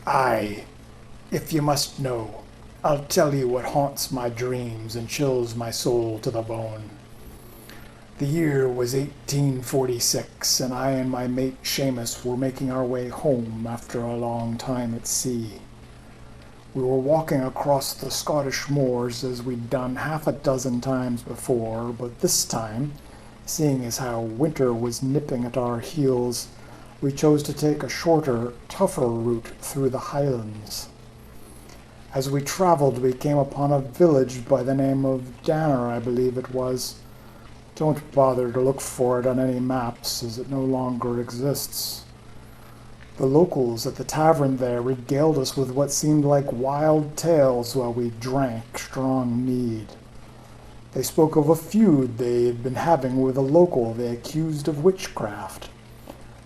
Aye, if you must know, I'll tell you what haunts my dreams and chills my soul to the bone. The year was 1846, and I and my mate Shamus were making our way home after a long time at sea. We were walking across the Scottish moors as we'd done half a dozen times before, but this time, seeing as how winter was nipping at our heels, we chose to take a shorter, tougher route through the highlands. As we traveled, we came upon a village by the name of Danner, I believe it was. Don't bother to look for it on any maps, as it no longer exists. The locals at the tavern there regaled us with what seemed like wild tales while we drank strong mead. They spoke of a feud they had been having with a local they accused of witchcraft.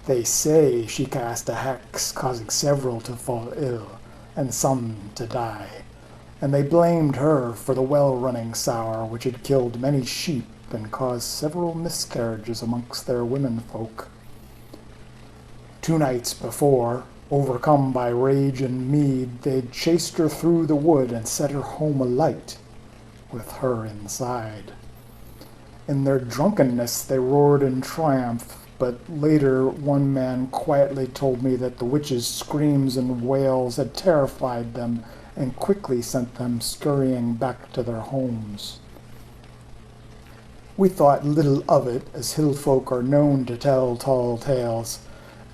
They say she cast a hex, causing several to fall ill, and some to die, and they blamed her for the well-running sour which had killed many sheep and caused several miscarriages amongst their womenfolk. 2 nights before, overcome by rage and mead, they'd chased her through the wood and set her home alight, with her inside. In their drunkenness they roared in triumph, but later one man quietly told me that the witch's screams and wails had terrified them and quickly sent them scurrying back to their homes. We thought little of it, as hill folk are known to tell tall tales,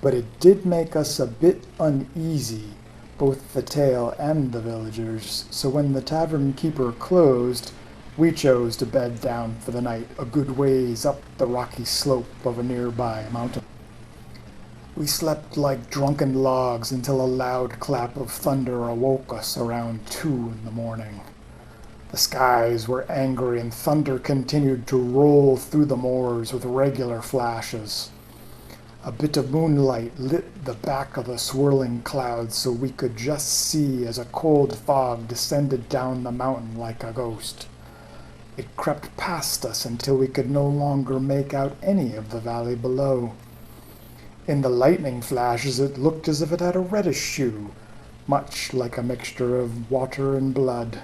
but it did make us a bit uneasy, both the tale and the villagers, so when the tavern keeper closed, we chose to bed down for the night a good ways up the rocky slope of a nearby mountain. We slept like drunken logs until a loud clap of thunder awoke us around 2 in the morning. The skies were angry and thunder continued to roll through the moors with regular flashes. A bit of moonlight lit the back of the swirling clouds so we could just see as a cold fog descended down the mountain like a ghost. It crept past us until we could no longer make out any of the valley below. In the lightning flashes it looked as if it had a reddish hue, much like a mixture of water and blood.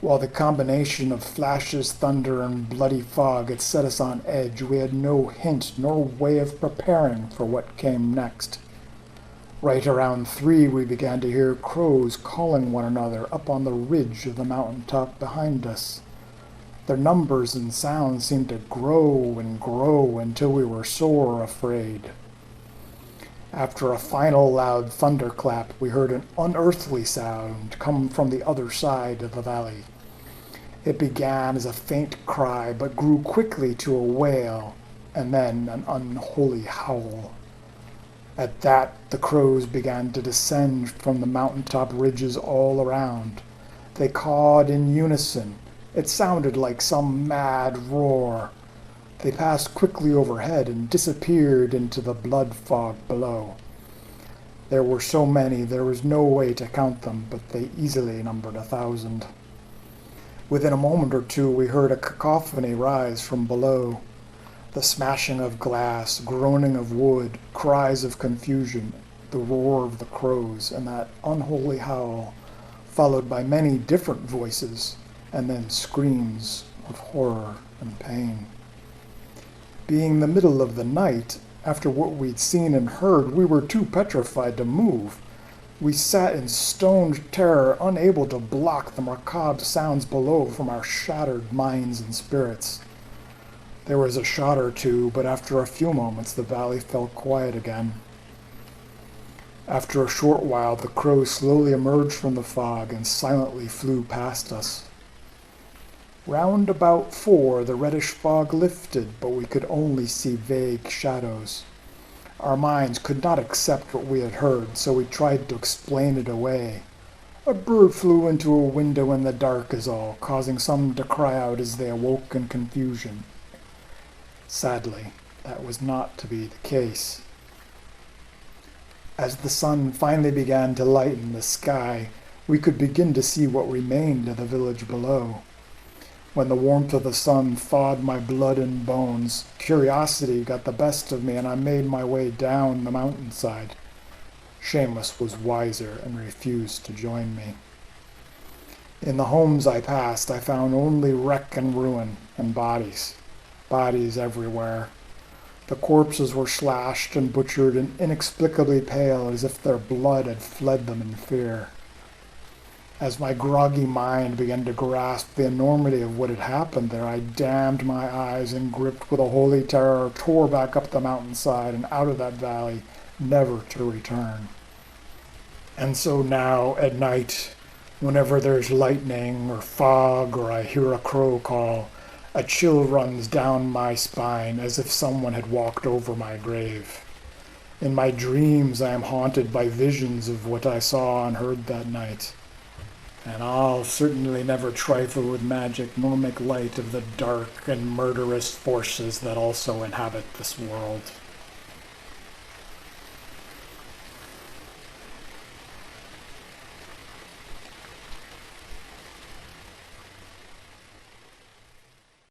While the combination of flashes, thunder, and bloody fog had set us on edge, we had no hint nor way of preparing for what came next. Right around 3 we began to hear crows calling one another up on the ridge of the mountain top behind us. Their numbers and sounds seemed to grow and grow until we were sore afraid. After a final loud thunderclap, we heard an unearthly sound come from the other side of the valley. It began as a faint cry, but grew quickly to a wail, and then an unholy howl. At that, the crows began to descend from the mountaintop ridges all around. They cawed in unison. It sounded like some mad roar. They passed quickly overhead and disappeared into the blood fog below. There were so many there was no way to count them, but they easily numbered 1,000. Within a moment or two we heard a cacophony rise from below. The smashing of glass, groaning of wood, cries of confusion, the roar of the crows, and that unholy howl, followed by many different voices, and then screams of horror and pain. Being the middle of the night, after what we'd seen and heard, we were too petrified to move. We sat in stoned terror, unable to block the macabre sounds below from our shattered minds and spirits. There was a shot or two, but after a few moments the valley fell quiet again. After a short while the crows slowly emerged from the fog and silently flew past us. Round about 4 the reddish fog lifted, but we could only see vague shadows. Our minds could not accept what we had heard, so we tried to explain it away. A bird flew into a window in the dark is all, causing some to cry out as they awoke in confusion. Sadly, that was not to be the case. As the sun finally began to lighten the sky, we could begin to see what remained of the village below. When the warmth of the sun thawed my blood and bones, curiosity got the best of me and I made my way down the mountainside. Shamus was wiser and refused to join me. In the homes I passed, I found only wreck and ruin and bodies. Bodies everywhere. The corpses were slashed and butchered and inexplicably pale as if their blood had fled them in fear. As my groggy mind began to grasp the enormity of what had happened there, I damned my eyes and gripped with a holy terror, tore back up the mountainside and out of that valley, never to return. And so now, at night, whenever there's lightning or fog or I hear a crow call, a chill runs down my spine as if someone had walked over my grave. In my dreams I am haunted by visions of what I saw and heard that night. And I'll certainly never trifle with magic nor make light of the dark and murderous forces that also inhabit this world.